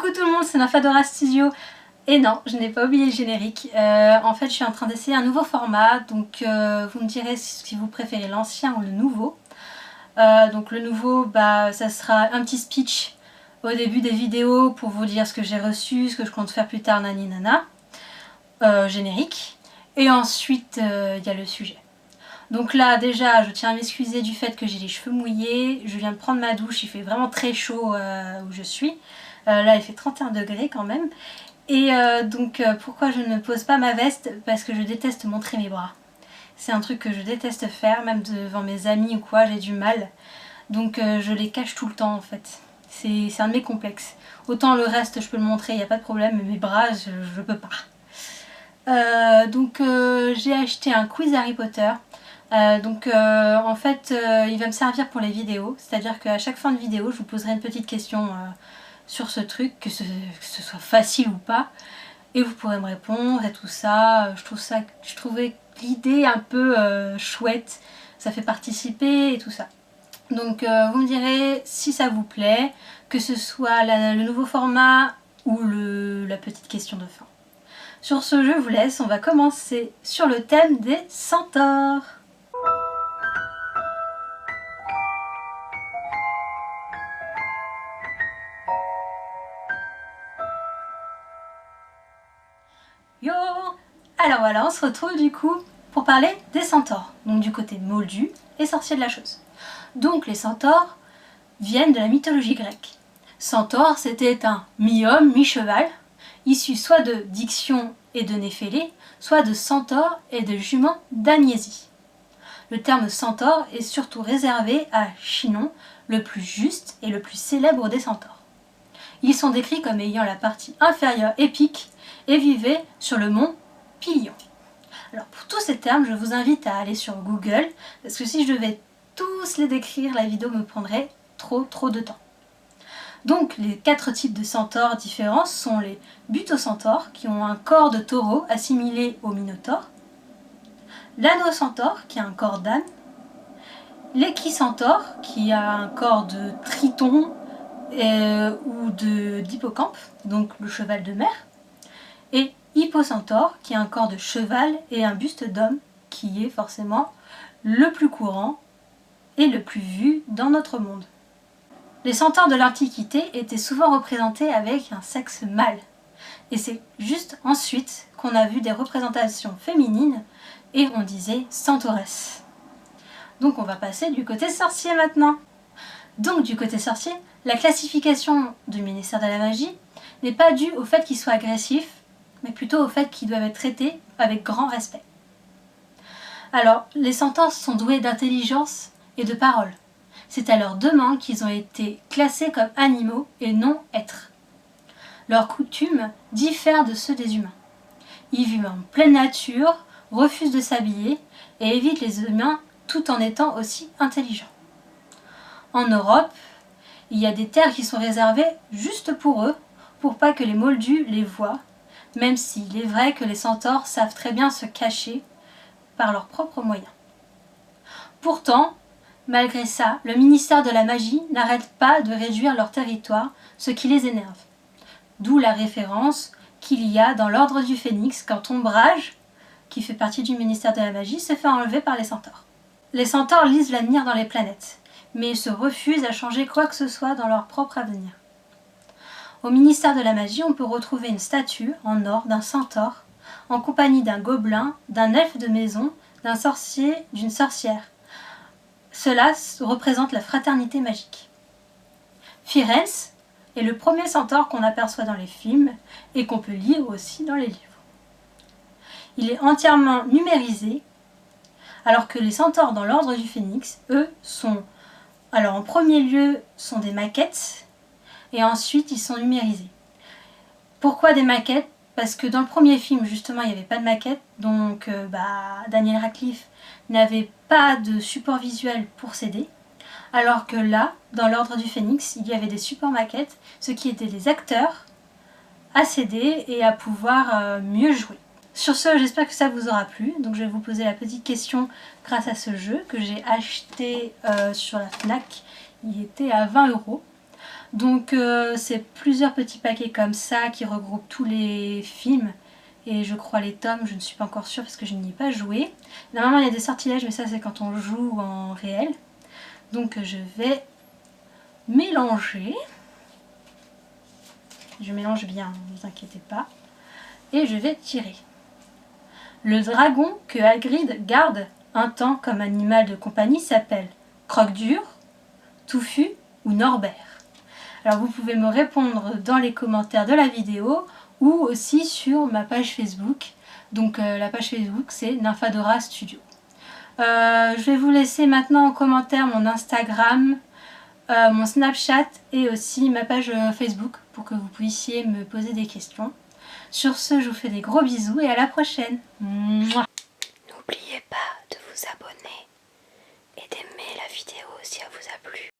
Coucou tout le monde, c'est Nymphadora Studio. Et non, je n'ai pas oublié le générique. En fait, je suis en train d'essayer un nouveau format. Donc, vous me direz si vous préférez l'ancien ou le nouveau. Donc, le nouveau, ça sera un petit speech au début des vidéos pour vous dire ce que j'ai reçu, ce que je compte faire plus tard, nani nana. Générique. Et ensuite, il y a le sujet. Donc là, déjà, je tiens à m'excuser du fait que j'ai les cheveux mouillés. Je viens de prendre ma douche, il fait vraiment très chaud où je suis. Là, il fait 31 degrés quand même. Et pourquoi je ne pose pas ma veste? Parce que je déteste montrer mes bras. C'est un truc que je déteste faire, même devant mes amis ou quoi, j'ai du mal. Donc je les cache tout le temps en fait. C'est un de mes complexes. Autant le reste, je peux le montrer, il n'y a pas de problème, mais mes bras, je peux pas. J'ai acheté un quiz Harry Potter. En fait, il va me servir pour les vidéos. C'est-à-dire qu'à chaque fin de vidéo, je vous poserai une petite question sur ce truc, que ce soit facile ou pas. Et vous pourrez me répondre et tout ça. Je trouvais l'idée un peu chouette. Ça fait participer et tout ça. Donc vous me direz si ça vous plaît, que ce soit le nouveau format ou la petite question de fin. Sur ce, je vous laisse. On va commencer sur le thème des centaures. Yo! Alors voilà, on se retrouve du coup pour parler des centaures, donc du côté moldu et sorcier de la chose. Donc les centaures viennent de la mythologie grecque. Centaure, c'était un mi-homme, mi-cheval, issu soit de Diction et de Néphélé, soit de centaure et de jument d'Agnésie. Le terme centaure est surtout réservé à Chinon, le plus juste et le plus célèbre des centaures. Ils sont décrits comme ayant la partie inférieure épique et vivaient sur le mont Pilion. Alors pour tous ces termes, je vous invite à aller sur Google, parce que si je devais tous les décrire, la vidéo me prendrait trop de temps. Donc les 4 types de centaures différents sont les butocentaures, qui ont un corps de taureau assimilé au minotaure, l'anocentaure, qui a un corps d'âne, l'équicentaure, qui a un corps de triton ou d'hippocampe, donc le cheval de mer, et hippocentaure, qui a un corps de cheval et un buste d'homme, qui est forcément le plus courant et le plus vu dans notre monde. Les centaures de l'Antiquité étaient souvent représentés avec un sexe mâle. Et c'est juste ensuite qu'on a vu des représentations féminines et on disait centauresses. Donc on va passer du côté sorcier maintenant. Donc du côté sorcier, la classification du ministère de la magie n'est pas due au fait qu'ils soient agressifs, mais plutôt au fait qu'ils doivent être traités avec grand respect. Alors, les centaures sont doués d'intelligence et de parole. C'est à leur demande qu'ils ont été classés comme animaux et non êtres. Leurs coutumes diffèrent de ceux des humains. Ils vivent en pleine nature, refusent de s'habiller et évitent les humains tout en étant aussi intelligents. En Europe, il y a des terres qui sont réservées juste pour eux, pour pas que les moldus les voient, même s'il est vrai que les centaures savent très bien se cacher par leurs propres moyens. Pourtant, malgré ça, le ministère de la magie n'arrête pas de réduire leur territoire, ce qui les énerve. D'où la référence qu'il y a dans l'ordre du Phénix quand Ombrage, qui fait partie du ministère de la magie, se fait enlever par les centaures. Les centaures lisent l'avenir dans les planètes, mais ils se refusent à changer quoi que ce soit dans leur propre avenir. Au ministère de la magie, on peut retrouver une statue en or d'un centaure, en compagnie d'un gobelin, d'un elfe de maison, d'un sorcier, d'une sorcière. Cela représente la fraternité magique. Firenze est le premier centaure qu'on aperçoit dans les films et qu'on peut lire aussi dans les livres. Il est entièrement numérisé, alors que les centaures dans l'ordre du Phénix, eux, en premier lieu, sont des maquettes et ensuite ils sont numérisés. Pourquoi des maquettes? Parce que dans le premier film, justement, il n'y avait pas de maquette, donc Daniel Radcliffe n'avait pas de support visuel pour s'aider, alors que là, dans l'ordre du Phénix, il y avait des supports maquettes, ce qui étaient des acteurs à s'aider et à pouvoir mieux jouer. Sur ce, j'espère que ça vous aura plu, donc je vais vous poser la petite question grâce à ce jeu que j'ai acheté sur la Fnac, il était à 20 €. Donc c'est plusieurs petits paquets comme ça qui regroupent tous les films et je crois les tomes, je ne suis pas encore sûre parce que je n'y ai pas joué. Normalement il y a des sortilèges mais ça c'est quand on joue en réel. Donc je vais mélanger. Je mélange bien, ne vous inquiétez pas. Et je vais tirer. Le dragon que Hagrid garde un temps comme animal de compagnie s'appelle Croque-Dur, Touffu ou Norbert. Alors vous pouvez me répondre dans les commentaires de la vidéo ou aussi sur ma page Facebook. Donc la page Facebook c'est Nymphadora Studio. Je vais vous laisser maintenant en commentaire mon Instagram, mon Snapchat et aussi ma page Facebook pour que vous puissiez me poser des questions. Sur ce, je vous fais des gros bisous et à la prochaine. Mouah. N'oubliez pas de vous abonner et d'aimer la vidéo si elle vous a plu.